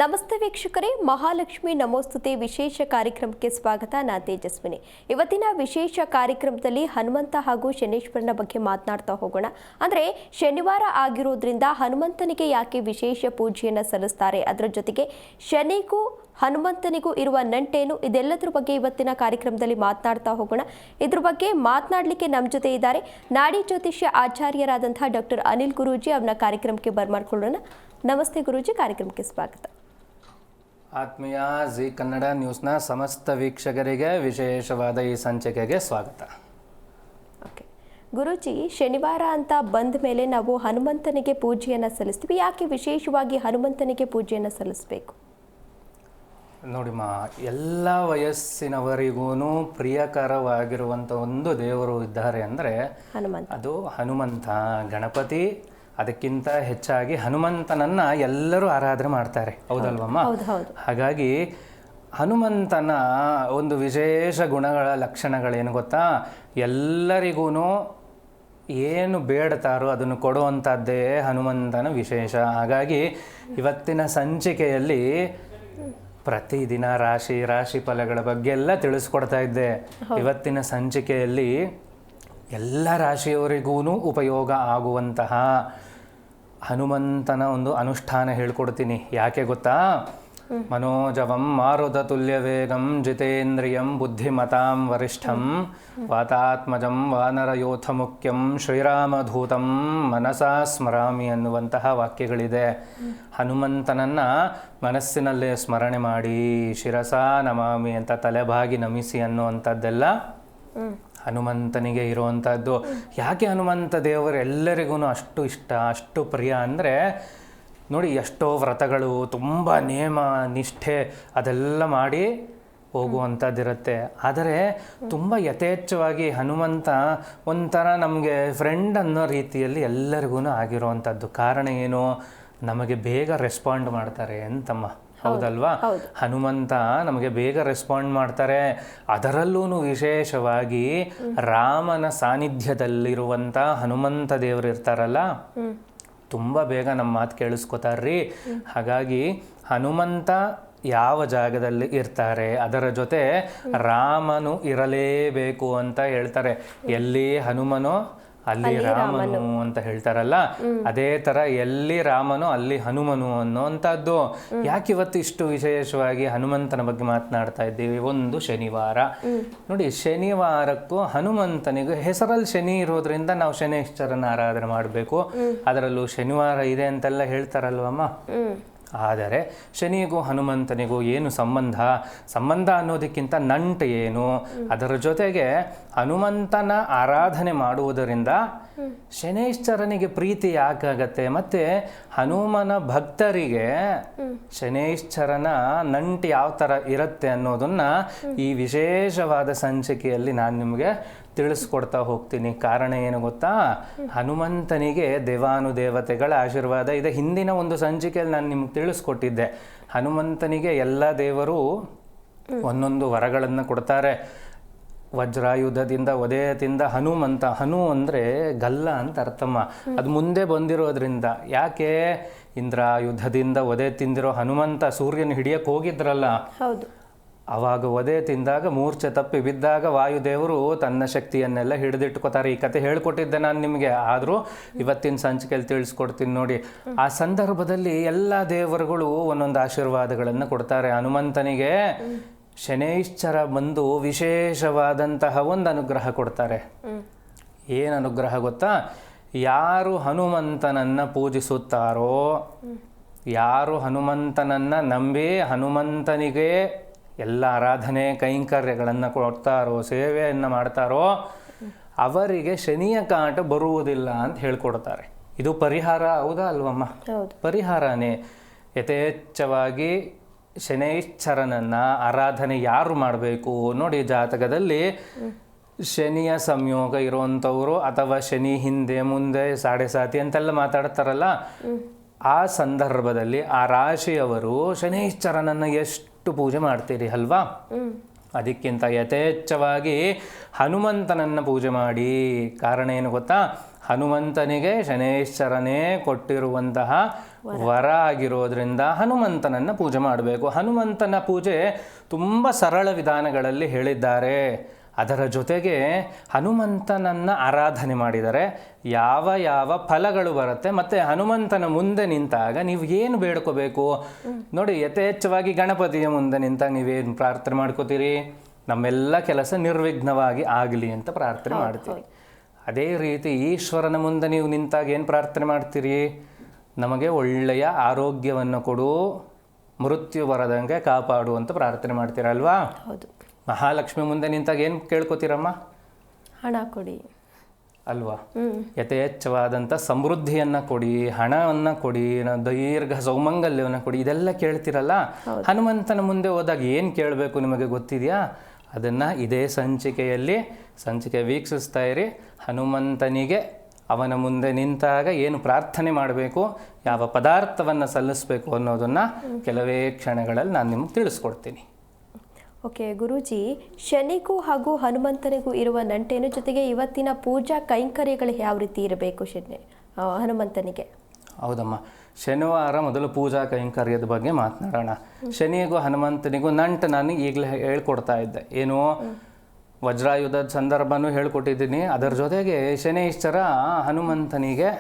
ನಮಸ್ತೆ ವೀಕ್ಷಕರೇ, ಮಹಾಲಕ್ಷ್ಮಿ ನಮೋಸ್ತುತೆ ವಿಶೇಷ ಕಾರ್ಯಕ್ರಮಕ್ಕೆ ಸ್ವಾಗತ. ನಾನು ತೇಜಸ್ವಿನಿ. ಇವತ್ತಿನ ವಿಶೇಷ ಕಾರ್ಯಕ್ರಮದಲ್ಲಿ ಹನುಮಂತ ಹಾಗೂ ಶನೇಶ್ವರನ ಬಗ್ಗೆ ಮಾತನಾಡ್ತಾ ಹೋಗೋಣ. ಅಂದರೆ ಶನಿವಾರ ಆಗಿರೋದ್ರಿಂದ ಹನುಮಂತನಿಗೆ ಯಾಕೆ ವಿಶೇಷ ಪೂಜೆಯನ್ನು ಸಲ್ಲಿಸ್ತಾರೆ, ಅದರ ಜೊತೆಗೆ ಶನಿಗೂ ಹನುಮಂತನಿಗೂ ಇರುವ ನಂಟೇನು, ಇದೆಲ್ಲದರ ಬಗ್ಗೆ ಇವತ್ತಿನ ಕಾರ್ಯಕ್ರಮದಲ್ಲಿ ಮಾತನಾಡ್ತಾ ಹೋಗೋಣ. ಇದ್ರ ಬಗ್ಗೆ ಮಾತನಾಡಲಿಕ್ಕೆ ನಮ್ಮ ಜೊತೆ ಇದ್ದಾರೆ ನಾಡಿ ಜ್ಯೋತಿಷ್ಯ ಆಚಾರ್ಯರಾದಂತಹ ಡಾಕ್ಟರ್ ಅನಿಲ್ ಗುರೂಜಿ. ಅವ್ರನ್ನ ಕಾರ್ಯಕ್ರಮಕ್ಕೆ ಬರ್ಮಾಡ್ಕೊಳ್ಳೋಣ. ನಮಸ್ತೆ ಗುರೂಜಿ, ಕಾರ್ಯಕ್ರಮಕ್ಕೆ ಸ್ವಾಗತ. ಆತ್ಮೀಯ ಜಿ ಕನ್ನಡ ನ್ಯೂಸ್ನ ಸಮಸ್ತ ವೀಕ್ಷಕರಿಗೆ ವಿಶೇಷವಾದ ಈ ಸಂಚಿಕೆಗೆ ಸ್ವಾಗತ. ಓಕೆ ಗುರೂಜಿ, ಶನಿವಾರ ಅಂತ ಬಂದ ಮೇಲೆ ನಾವು ಹನುಮಂತನಿಗೆ ಪೂಜೆಯನ್ನು ಸಲ್ಲಿಸ್ತೀವಿ. ಯಾಕೆ ವಿಶೇಷವಾಗಿ ಹನುಮಂತನಿಗೆ ಪೂಜೆಯನ್ನು ಸಲ್ಲಿಸಬೇಕು? ನೋಡಿಮ್ಮ, ಎಲ್ಲ ವಯಸ್ಸಿನವರಿಗೂ ಪ್ರಿಯಕರವಾಗಿರುವಂಥ ಒಂದು ದೇವರು ಇದ್ದಾರೆ ಅಂದರೆ ಅದು ಹನುಮಂತ. ಗಣಪತಿ ಅದಕ್ಕಿಂತ ಹೆಚ್ಚಾಗಿ ಹನುಮಂತನನ್ನು ಎಲ್ಲರೂ ಆರಾಧನೆ ಮಾಡ್ತಾರೆ, ಹೌದಲ್ವಮ್ಮ? ಹಾಗಾಗಿ ಹನುಮಂತನ ಒಂದು ವಿಶೇಷ ಗುಣಗಳ ಲಕ್ಷಣಗಳೇನು ಗೊತ್ತಾ? ಎಲ್ಲರಿಗೂ ಏನು ಬೇಡ್ತಾರೋ ಅದನ್ನು ಕೊಡುವಂಥದ್ದೇ ಹನುಮಂತನ ವಿಶೇಷ. ಹಾಗಾಗಿ ಇವತ್ತಿನ ಸಂಚಿಕೆಯಲ್ಲಿ ಪ್ರತಿದಿನ ರಾಶಿ ಫಲಗಳ ಬಗ್ಗೆ ಎಲ್ಲ ತಿಳಿಸ್ಕೊಡ್ತಾ ಇದ್ದೆ. ಇವತ್ತಿನ ಸಂಚಿಕೆಯಲ್ಲಿ ಎಲ್ಲ ರಾಶಿಯವರಿಗೂ ಉಪಯೋಗ ಆಗುವಂತಹ ಹನುಮಂತನ ಒಂದು ಅನುಷ್ಠಾನ ಹೇಳ್ಕೊಡ್ತೀನಿ. ಯಾಕೆ ಗೊತ್ತಾ? ಮನೋಜವಂ ಮಾರುತ ತುಲ್ಯ ವೇಗಂ ಜಿತೇಂದ್ರಿಯಂ ಬುದ್ಧಿಮತಾಂ ವರಿಷ್ಠಂ ವಾತಾತ್ಮಜಂ ವಾನರಯೋಥ ಮುಖ್ಯಂ ಶ್ರೀರಾಮಧೂತಂ ಮನಸಾ ಸ್ಮರಾಮಿ ಅನ್ನುವಂತಹ ವಾಕ್ಯಗಳಿದೆ. ಹನುಮಂತನನ್ನು ಮನಸ್ಸಿನಲ್ಲೇ ಸ್ಮರಣೆ ಮಾಡಿ ಶಿರಸಾ ನಮಾಮಿ ಅಂತ ತಲೆಬಾಗಿ ನಮಿಸಿ ಅನ್ನುವಂಥದ್ದೆಲ್ಲ ಹನುಮಂತನಿಗೆ ಇರುವಂಥದ್ದು. ಯಾಕೆ ಹನುಮಂತ ದೇವರು ಎಲ್ಲರಿಗೂ ಅಷ್ಟು ಇಷ್ಟ, ಅಷ್ಟು ಪ್ರಿಯ ಅಂದರೆ ನೋಡಿ, ಎಷ್ಟೋ ವ್ರತಗಳು, ತುಂಬ ನೇಮ ನಿಷ್ಠೆ ಅದೆಲ್ಲ ಮಾಡಿ ಹೋಗುವಂಥದ್ದಿರುತ್ತೆ. ಆದರೆ ತುಂಬ ಯಥೇಚ್ಛವಾಗಿ ಹನುಮಂತ ಒಂಥರ ನಮಗೆ ಫ್ರೆಂಡ್ ಅನ್ನೋ ರೀತಿಯಲ್ಲಿ ಎಲ್ಲರಿಗೂ ಆಗಿರುವಂಥದ್ದು. ಕಾರಣ ಏನು? ನಮಗೆ ಬೇಗ ರೆಸ್ಪಾಂಡ್ ಮಾಡ್ತಾರೆ ಅಂತಮ್ಮ, ಹೌದಲ್ವಾ? ಹನುಮಂತ ನಮಗೆ ಬೇಗ ರೆಸ್ಪಾಂಡ್ ಮಾಡ್ತಾರೆ. ಅದರಲ್ಲೂ ವಿಶೇಷವಾಗಿ ರಾಮನ ಸಾನ್ನಿಧ್ಯದಲ್ಲಿರುವಂಥ ಹನುಮಂತ ದೇವರು ಇರ್ತಾರಲ್ಲ, ತುಂಬ ಬೇಗ ನಮ್ಮ ಮಾತು ಕೇಳಿಸ್ಕೊತಾರ್ರಿ. ಹಾಗಾಗಿ ಹನುಮಂತ ಯಾವ ಜಾಗದಲ್ಲಿ ಇರ್ತಾರೆ ಅದರ ಜೊತೆ ರಾಮನು ಇರಲೇಬೇಕು ಅಂತ ಹೇಳ್ತಾರೆ. ಎಲ್ಲಿ ಹನುಮನೋ ಅಲ್ಲಿ ರಾಮನು ಅಂತ ಹೇಳ್ತಾರಲ್ಲ, ಅದೇ ಥರ ಎಲ್ಲಿ ರಾಮನು ಅಲ್ಲಿ ಹನುಮನು ಅನ್ನೋಂಥದ್ದು. ಯಾಕೆ ಇವತ್ತು ಇಷ್ಟು ವಿಶೇಷವಾಗಿ ಹನುಮಂತನ ಬಗ್ಗೆ ಮಾತನಾಡ್ತಾ ಇದ್ದೀವಿ? ಒಂದು ಶನಿವಾರ ನೋಡಿ, ಶನಿವಾರಕ್ಕೂ ಹನುಮಂತನಿಗೂ ಹೆಸರಲ್ಲಿ ಶನಿ ಇರೋದ್ರಿಂದ ನಾವು ಶನೇಶ್ವರನ ಆರಾಧನೆ ಮಾಡಬೇಕು. ಅದರಲ್ಲೂ ಶನಿವಾರ ಇದೆ ಅಂತೆಲ್ಲ ಹೇಳ್ತಾರಲ್ವಮ್ಮ. ಆದರೆ ಶನಿಗೂ ಹನುಮಂತನಿಗೂ ಏನು ಸಂಬಂಧ ಅನ್ನೋದಕ್ಕಿಂತ ನಂಟು ಏನು? ಅದರ ಜೊತೆಗೆ ಹನುಮಂತನ ಆರಾಧನೆ ಮಾಡುವುದರಿಂದ ಶನೇಶ್ವರನಿಗೆ ಪ್ರೀತಿ ಯಾಕಾಗತ್ತೆ, ಮತ್ತು ಹನುಮನ ಭಕ್ತರಿಗೆ ಶನೇಶ್ವರನ ನಂಟು ಯಾವ ಥರ ಇರುತ್ತೆ ಅನ್ನೋದನ್ನ ಈ ವಿಶೇಷವಾದ ಸಂಚಿಕೆಯಲ್ಲಿ ನಾನು ನಿಮಗೆ ತಿಳಿಸ್ಕೊಡ್ತಾ ಹೋಗ್ತೀನಿ. ಕಾರಣ ಏನು ಗೊತ್ತಾ? ಹನುಮಂತನಿಗೆ ದೇವಾನುದೇವತೆಗಳ ಆಶೀರ್ವಾದ ಇದೆ. ಹಿಂದಿನ ಒಂದು ಸಂಚಿಕೆಯಲ್ಲಿ ನಾನು ನಿಮ್ಗೆ ತಿಳಿಸ್ಕೊಟ್ಟಿದ್ದೆ. ಹನುಮಂತನಿಗೆ ಎಲ್ಲ ದೇವರು ಒಂದೊಂದು ವರಗಳನ್ನು ಕೊಡ್ತಾರೆ. ವಜ್ರಾಯುಧದಿಂದ ಒದೆಯದಿಂದ ಹನುಮಂತ, ಹನು ಅಂದರೆ ಗಲ್ಲ ಅಂತ ಅರ್ಥಮ್ಮ. ಅದು ಮುಂದೆ ಬಂದಿರೋದ್ರಿಂದ. ಯಾಕೆ? ಇಂದ್ರಾಯುಧದಿಂದ ಒದೆ ತಿಂದಿರೋ ಹನುಮಂತ ಸೂರ್ಯನ ಹಿಡಿಯಕ್ಕೆ ಹೋಗಿದ್ರಲ್ಲ, ಆವಾಗ ಒದೆ ತಿಂದಾಗ ಮೂರ್ಛೆ ತಪ್ಪಿ ಬಿದ್ದಾಗ ವಾಯುದೇವರು ತನ್ನ ಶಕ್ತಿಯನ್ನೆಲ್ಲ ಹಿಡಿದಿಟ್ಕೋತಾರೆ. ಈ ಕತೆ ಹೇಳ್ಕೊಟ್ಟಿದ್ದೆ ನಾನು ನಿಮಗೆ, ಆದರೂ ಇವತ್ತಿನ ಸಂಚಿಕೆಯಲ್ಲಿ ತಿಳಿಸ್ಕೊಡ್ತೀನಿ ನೋಡಿ. ಆ ಸಂದರ್ಭದಲ್ಲಿ ಎಲ್ಲ ದೇವರುಗಳು ಒಂದೊಂದು ಆಶೀರ್ವಾದಗಳನ್ನು ಕೊಡ್ತಾರೆ. ಹನುಮಂತನಿಗೆ ಶನೇಶ್ವರ ಬಂದು ವಿಶೇಷವಾದಂತಹ ಒಂದು ಅನುಗ್ರಹ ಕೊಡ್ತಾರೆ. ಏನು ಅನುಗ್ರಹ ಗೊತ್ತಾ? ಯಾರು ಹನುಮಂತನನ್ನು ಪೂಜಿಸುತ್ತಾರೋ, ಯಾರು ಹನುಮಂತನನ್ನು ನಂಬಿ ಹನುಮಂತನಿಗೆ ಎಲ್ಲ ಆರಾಧನೆ ಕೈಂಕರ್ಯಗಳನ್ನು ಕೊಡ್ತಾರೋ, ಸೇವೆಯನ್ನು ಮಾಡ್ತಾರೋ, ಅವರಿಗೆ ಶನಿಯ ಕಾಟ ಬರುವುದಿಲ್ಲ ಅಂತ ಹೇಳ್ಕೊಡ್ತಾರೆ. ಇದು ಪರಿಹಾರ, ಹೌದಾ ಅಲ್ವಮ್ಮ? ಪರಿಹಾರನೇ. ಯಥೇಚ್ಛವಾಗಿ ಶನೇಶ್ವರನನ್ನು ಆರಾಧನೆ ಯಾರು ಮಾಡಬೇಕು ನೋಡಿ? ಜಾತಕದಲ್ಲಿ ಶನಿಯ ಸಂಯೋಗ ಇರುವಂಥವ್ರು ಅಥವಾ ಶನಿ ಹಿಂದೆ ಮುಂದೆ ಸಾಡೆ ಸಾತಿ ಅಂತೆಲ್ಲ ಮಾತಾಡ್ತಾರಲ್ಲ, ಆ ಸಂದರ್ಭದಲ್ಲಿ ಆ ರಾಶಿಯವರು ಶನೇಶ್ವರನನ್ನು ಎಷ್ಟು ಪೂಜೆ ಮಾಡ್ತೀರಿ ಅಲ್ವಾ? ಅದಕ್ಕಿಂತ ಯಥೇಚ್ಛವಾಗಿ ಹನುಮಂತನನ್ನು ಪೂಜೆ ಮಾಡಿ. ಕಾರಣ ಏನು ಗೊತ್ತಾ? ಹನುಮಂತನಿಗೆ ಶನೇಶ್ವರನೇ ಕೊಟ್ಟಿರುವಂತಹ ವರ ಆಗಿರೋದ್ರಿಂದ ಹನುಮಂತನನ್ನು ಪೂಜೆ ಮಾಡಬೇಕು. ಹನುಮಂತನ ಪೂಜೆ ತುಂಬ ಸರಳ ವಿಧಾನಗಳಲ್ಲಿ ಹೇಳಿದ್ದಾರೆ. ಅದರ ಜೊತೆಗೆ ಹನುಮಂತನನ್ನು ಆರಾಧನೆ ಮಾಡಿದರೆ ಯಾವ ಯಾವ ಫಲಗಳು ಬರುತ್ತೆ, ಮತ್ತು ಹನುಮಂತನ ಮುಂದೆ ನಿಂತಾಗ ನೀವು ಏನು ಬೇಡ್ಕೋಬೇಕು ನೋಡಿ. ಯಥೇಚ್ಛವಾಗಿ ಗಣಪತಿಯ ಮುಂದೆ ನಿಂತಾಗ ನೀವೇನು ಪ್ರಾರ್ಥನೆ ಮಾಡ್ಕೋತೀರಿ? ನಮ್ಮೆಲ್ಲ ಕೆಲಸ ನಿರ್ವಿಘ್ನವಾಗಿ ಆಗಲಿ ಅಂತ ಪ್ರಾರ್ಥನೆ ಮಾಡ್ತೀರಿ. ಅದೇ ರೀತಿ ಈಶ್ವರನ ಮುಂದೆ ನೀವು ನಿಂತಾಗ ಏನು ಪ್ರಾರ್ಥನೆ ಮಾಡ್ತೀರಿ? ನಮಗೆ ಒಳ್ಳೆಯ ಆರೋಗ್ಯವನ್ನು ಕೊಡು, ಮೃತ್ಯು ಬರದಂಗೆ ಕಾಪಾಡು ಅಂತ ಪ್ರಾರ್ಥನೆ ಮಾಡ್ತೀರಲ್ವಾ? ಹೌದು. ಮಹಾಲಕ್ಷ್ಮಿ ಮುಂದೆ ನಿಂತಾಗ ಏನು ಕೇಳ್ಕೊತೀರಮ್ಮ? ಹಣ ಕೊಡಿ ಅಲ್ವಾ? ಯಥೇಚ್ಛವಾದಂಥ ಸಮೃದ್ಧಿಯನ್ನು ಕೊಡಿ, ಹಣವನ್ನು ಕೊಡಿ, ದೀರ್ಘ ಸೌಮಂಗಲ್ಯವನ್ನು ಕೊಡಿ, ಇದೆಲ್ಲ ಕೇಳ್ತಿರಲ್ಲ. ಹನುಮಂತನ ಮುಂದೆ ಹೋದಾಗ ಏನು ಕೇಳಬೇಕು ನಿಮಗೆ ಗೊತ್ತಿದೆಯಾ? ಅದನ್ನು ಇದೇ ಸಂಚಿಕೆ ವೀಕ್ಷಿಸ್ತಾ ಇರಿ. ಹನುಮಂತನಿಗೆ ಅವನ ಮುಂದೆ ನಿಂತಾಗ ಏನು ಪ್ರಾರ್ಥನೆ ಮಾಡಬೇಕು, ಯಾವ ಪದಾರ್ಥವನ್ನು ಸಲ್ಲಿಸಬೇಕು ಅನ್ನೋದನ್ನು ಕೆಲವೇ ಕ್ಷಣಗಳಲ್ಲಿ ನಾನು ನಿಮಗೆ ತಿಳಿಸ್ಕೊಡ್ತೀನಿ. ಓಕೆ ಗುರೂಜಿ, ಶನಿಗೂ ಹಾಗೂ ಹನುಮಂತನಿಗೂ ಇರುವ ನಂಟೇನು, ಜೊತೆಗೆ ಇವತ್ತಿನ ಪೂಜಾ ಕೈಂಕರ್ಯಗಳು ಯಾವ ರೀತಿ ಇರಬೇಕು ಹನುಮಂತನಿಗೆ? ಹೌದಮ್ಮ, ಶನಿವಾರ ಮೊದಲು ಪೂಜಾ ಕೈಂಕರ್ಯದ ಬಗ್ಗೆ ಮಾತನಾಡೋಣ. ಶನಿಗೂ ಹನುಮಂತನಿಗೂ ನಂಟು ನಾನು ಈಗಲೇ ಹೇಳ್ಕೊಡ್ತಾ ಇದ್ದೆ. ಏನು ವಜ್ರಾಯುಧದ ಸಂದರ್ಭನೂ ಹೇಳ್ಕೊಟ್ಟಿದ್ದೀನಿ. ಅದರ ಜೊತೆಗೆ ಶನೈಶ್ಚರ ಹನುಮಂತನಿಗೆ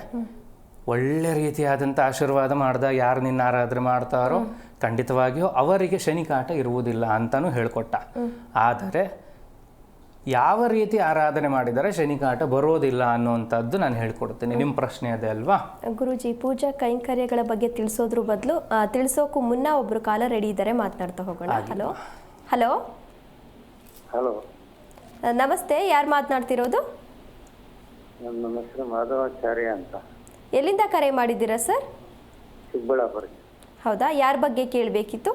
ಒಳ್ಳೆ ರೀತಿಯಾದಂಥ ಆಶೀರ್ವಾದ ಮಾಡ್ದ. ಯಾರು ನಿನ್ನ ಆರಾಧನೆ ಮಾಡ್ತಾರೋ ಖಂಡಿತವಾಗಿಯೂ ಅವರಿಗೆ ಶನಿಕಾಟ ಇರುವುದಿಲ್ಲ ಅಂತಲೂ ಹೇಳ್ಕೊಟ್ಟ. ಆದರೆ ಯಾವ ರೀತಿ ಆರಾಧನೆ ಮಾಡಿದರೆ ಶನಿಕಾಟ ಬರೋದಿಲ್ಲ ಅನ್ನುವಂಥದ್ದು ನಾನು ಹೇಳ್ಕೊಡ್ತೀನಿ. ನಿಮ್ಮ ಪ್ರಶ್ನೆ ಅದೇ ಅಲ್ವಾ ಗುರೂಜಿ? ಪೂಜಾ ಕೈಂಕರ್ಯಗಳ ಬಗ್ಗೆ ತಿಳಿಸೋದ್ರ ಬದಲು ತಿಳಿಸೋಕ್ಕೂ ಮುನ್ನ ಒಬ್ಬರು ಕಾಲ ರೆಡಿ ಇದ್ದಾರೆ, ಮಾತನಾಡ್ತಾ ಹೋಗೋಣ. ಹಲೋ ಹಲೋ ಹಲೋ, ನಮಸ್ತೆ, ಯಾರು ಮಾತನಾಡ್ತಿರೋದು? ನಮ್ಮ ಹೆಸರು ಮಾಧವಾಚಾರ್ಯ ಅಂತ. ಎಲ್ಲಿಂದ ಕರೆ ಮಾಡಿದ್ದೀರಾ ಸರ್? ಚಿಕ್ಕಬಳ್ಳಾಪುರ. ಹೌದಾ, ಯಾರ ಬಗ್ಗೆ ಕೇಳಬೇಕಿತ್ತು?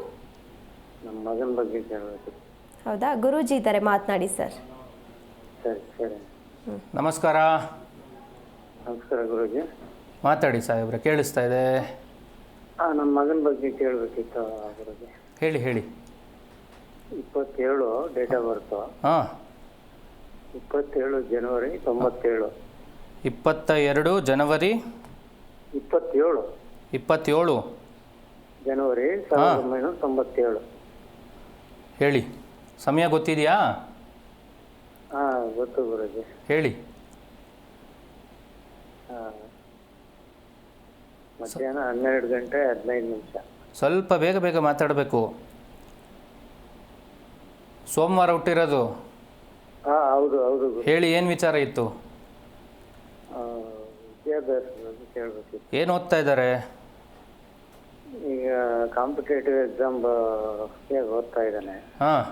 ನಮ್ಮ ಮಗನ ಬಗ್ಗೆ ಕೇಳಬೇಕಿತ್ತು. ಹೌದಾ, ಗುರೂಜಿ ಇದ್ದಾರೆ, ಮಾತನಾಡಿ ಸರ್. ಸರಿ ಸರಿ. ನಮಸ್ಕಾರ. ನಮಸ್ಕಾರ ಗುರೂಜಿ. ಮಾತಾಡಿ ಸಾಹೇಬ್ರೆ, ಕೇಳಿಸ್ತಾ ಇದೆ. ನಮ್ಮ ಮಗನ ಬಗ್ಗೆ ಕೇಳಬೇಕಿತ್ತು ಗುರೂಜಿ. ಹೇಳಿ ಹೇಳಿ. 27 ಡೇಟ್ ಆಫ್ ಬರ್ತು. ಹಾಂ, 27 ಜನವರಿ 97. 22 ಜನವರಿ 27 ಜನವರಿ 1997. ಹೇಳಿ, ಸಮಯ ಗೊತ್ತಿದೆಯಾ? ಗೊತ್ತು ಗುರೂಜಿ. ಹೇಳಿ. ಮಧ್ಯಾಹ್ನ 12 ಗಂಟೆ 15 ನಿಮಿಷ. ಸ್ವಲ್ಪ ಬೇಗ ಬೇಗ ಮಾತಾಡಬೇಕು. ಸೋಮವಾರ ಹುಟ್ಟಿರೋದು? ಹೌದು ಹೌದು. ಹೇಳಿ, ಏನು ವಿಚಾರ ಇತ್ತು? ವಿದ್ಯಾಭ್ಯಾಸದ ಬಗ್ಗೆ ಕೇಳಬೇಕಿತ್ತು. ಏನು ಓದ್ತಾ ಇದ್ದಾರೆ? ಈಗ ಕಾಂಪಿಟೇಟಿವ್ ಎಕ್ಸಾಮ್ ಓದ್ತಾ ಇದ್ದಾನೆ. ಹಾಂ,